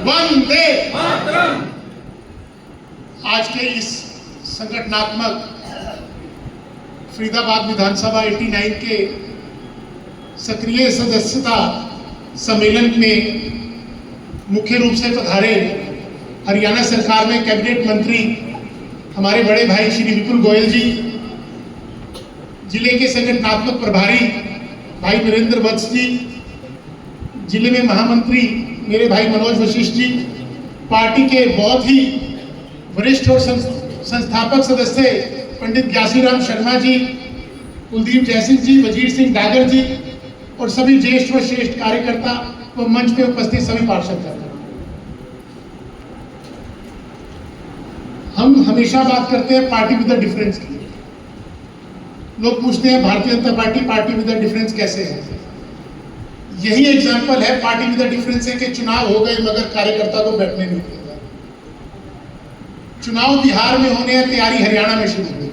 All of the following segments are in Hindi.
वंदे मातरम। आज के इस संगठनात्मक फरीदाबाद विधानसभा 89 के सक्रिय सदस्यता सम्मेलन में मुख्य रूप से पधारे हरियाणा सरकार में कैबिनेट मंत्री हमारे बड़े भाई श्री विपुल गोयल जी, जिले के संगठनात्मक प्रभारी भाई वीरेंद्र वत्स जी, जिले में महामंत्री मेरे भाई मनोज वशिष्ठ जी, पार्टी के बहुत ही वरिष्ठ और संस्थापक सदस्य पंडित ज्ञासीराम शर्मा जी, कुलदीप जयसिंह जी, वजीर सिंह डागर जी और सभी ज्येष्ठ व श्रेष्ठ कार्यकर्ता व मंच पे उपस्थित सभी पार्षद। हम हमेशा बात करते हैं पार्टी विद द डिफरेंस की। लोग पूछते हैं Bharatiya Janata party with the difference कैसे है। यही एग्जाम्पल है पार्टी विद द डिफरेंस है कि चुनाव हो गए मगर कार्यकर्ता को बैठने नहीं दिया। चुनाव बिहार में होने हैं, तैयारी हरियाणा में शुरू हुई।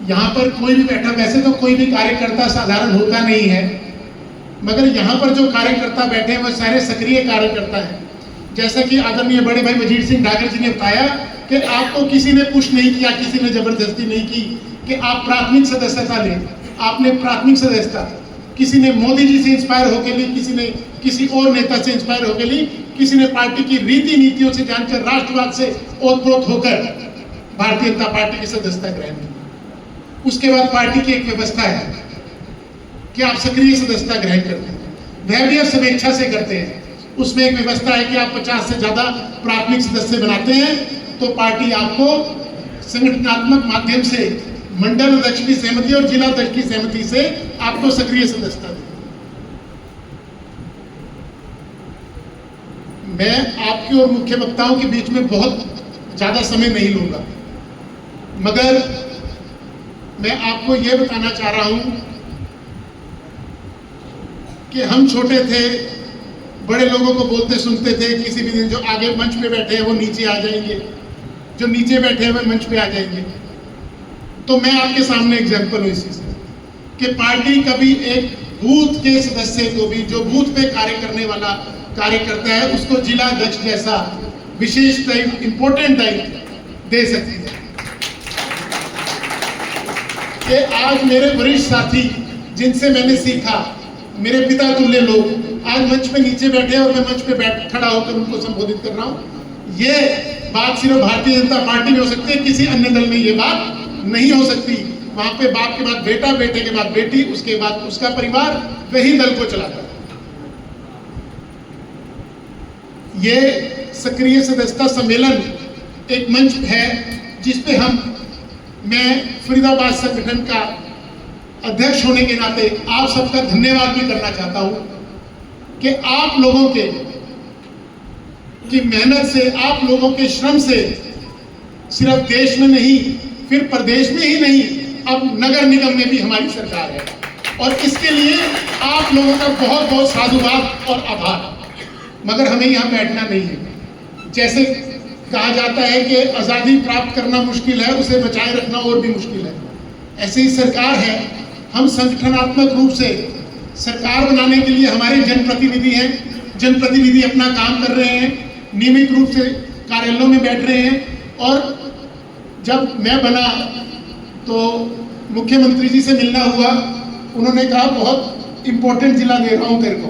यहां पर कोई भी बैठा, वैसे तो कोई भी कार्यकर्ता साधारण होता नहीं है, मगर यहां पर जो कार्यकर्ता बैठे हैं वो सारे सक्रिय कार्यकर्ता हैं। जैसा कि आदरणीय बड़े भाई वजीर सिंह डागर जी ने बताया कि आपको किसी ने पुश नहीं किया, किसी ने जबरदस्ती नहीं की कि आप प्राथमिक सदस्यता लें। आपने प्राथमिक सदस्यता किसी ने मोदी जी से इंस्पायर होकर ली, किसी ने किसी और नेता से इंस्पायर होकर ली, किसी ने पार्टी की रीति नीतियों से जानकर राष्ट्रवाद से ओतप्रोत होकर भारतीय जनता पार्टी की सदस्यता ग्रहण की। उसके बाद पार्टी की एक व्यवस्था है कि आप सक्रिय सदस्यता ग्रहण करते हैं, वह भी आप स्वेच्छा से करते हैं। उसमें एक व्यवस्था है कि आप 50 से ज्यादा प्राथमिक सदस्य बनाते हैं तो पार्टी आपको संगठनात्मक माध्यम से मंडल अध्यक्ष की सहमति और जिला अध्यक्ष की सहमति से आपको सक्रिय सदस्यता देती है। मैं आपके और मुख्य वक्ताओं के बीच में बहुत ज्यादा समय नहीं लूंगा, मगर मैं आपको यह बताना चाह रहा हूं कि हम छोटे थे, बड़े लोगों को बोलते सुनते थे, किसी भी दिन जो आगे मंच पे बैठे हैं वो नीचे आ जाएंगे, जो नीचे बैठे हैं वो मंच पे आ जाएंगे। तो मैं आपके सामने एग्जांपल हूं इसी से कि पार्टी कभी एक बूथ के सदस्य को भी, जो बूथ पे कार्य करने वाला कार्यकर्ता है, उसको जिला अध्यक्ष जैसा विशेष दायित्व, इंपॉर्टेंट दायित्व दे सकती है। कि आज मेरे वरिष्ठ साथी जिनसे मैंने सीखा, मेरे पिता तुल्य लोग आज मंच पे नीचे बैठे और मैं मंच पे खड़ा होकर उनको संबोधित कर रहा हूं। ये बात सिर्फ भारतीय जनता पार्टी में हो सकती है, किसी अन्य दल में ये बात नहीं हो सकती। वहां पे बाप के बाद बेटा, बेटे के बाद बेटी, उसके बाद उसका परिवार, वही दल को चलाता है। ये सक्रिय सदस्यता सम्मेलन एक मंच है जिसपे मैं फरीदाबाद संगठन का अध्यक्ष होने के नाते आप सबका धन्यवाद भी करना चाहता हूं कि आप लोगों की मेहनत से, आप लोगों के श्रम से सिर्फ देश में नहीं, फिर प्रदेश में ही नहीं, अब नगर निगम में भी हमारी सरकार है और इसके लिए आप लोगों का बहुत बहुत साधुवाद और आभार। मगर हमें यहाँ बैठना नहीं है। जैसे कहा जाता है कि आज़ादी प्राप्त करना मुश्किल है, उसे बचाए रखना और भी मुश्किल है, ऐसे ही सरकार है। हम संगठनात्मक रूप से सरकार बनाने के लिए हमारे जनप्रतिनिधि हैं, जनप्रतिनिधि अपना काम कर रहे हैं, नियमित रूप से कार्यालयों में बैठ रहे हैं। और जब मैं बना तो मुख्यमंत्री जी से मिलना हुआ, उन्होंने कहा बहुत इंपॉर्टेंट जिला दे रहा हूं तेरे को,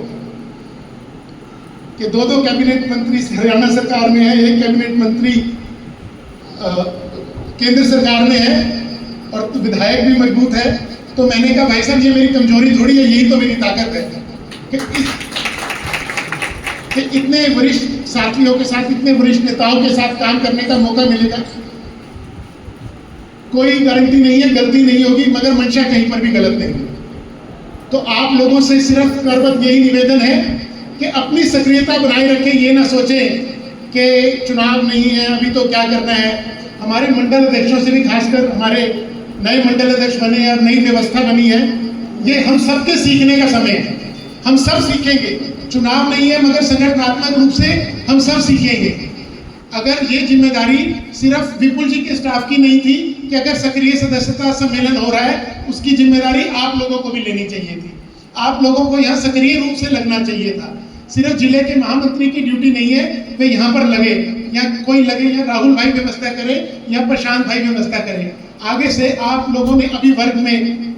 कि दो कैबिनेट मंत्री हरियाणा सरकार में है, एक कैबिनेट मंत्री केंद्र सरकार में है और विधायक भी मजबूत है। तो मैंने कहा भाई साहब ये मेरी कमजोरी थोड़ी है, यही तो मेरी ताकत है कि इतने वरिष्ठ साथियों के साथ, इतने वरिष्ठ नेताओं के साथ काम करने का मौका मिलेगा। कोई गारंटी नहीं है, गलती नहीं होगी, मगर मंशा कहीं पर भी गलत नहीं। तो आप लोगों से सिर्फ करबत यही निवेदन है कि अपनी सक्रियता बनाए रखें। ये ना सोचें कि चुनाव नहीं है अभी तो क्या करना है। हमारे मंडल अध्यक्षों से भी, खासकर हमारे नए मंडल अध्यक्ष बने और नई व्यवस्था बनी है, ये हम सबके सीखने का समय है। हम सब सीखेंगे, चुनाव नहीं है मगर संगठनात्मक रूप से हम सब सीखेंगे। अगर ये जिम्मेदारी सिर्फ विपुल जी के स्टाफ की नहीं थी कि अगर सक्रिय सदस्यता सम्मेलन हो रहा है उसकी जिम्मेदारी आप लोगों को भी लेनी चाहिए थी। आप लोगों को यहाँ सक्रिय रूप से लगना चाहिए था। सिर्फ जिले के महामंत्री की ड्यूटी नहीं है वे यहाँ पर लगे, या कोई लगे, या राहुल भाई व्यवस्था करे या प्रशांत भाई व्यवस्था करे। आगे से आप लोगों ने अभी वर्ग में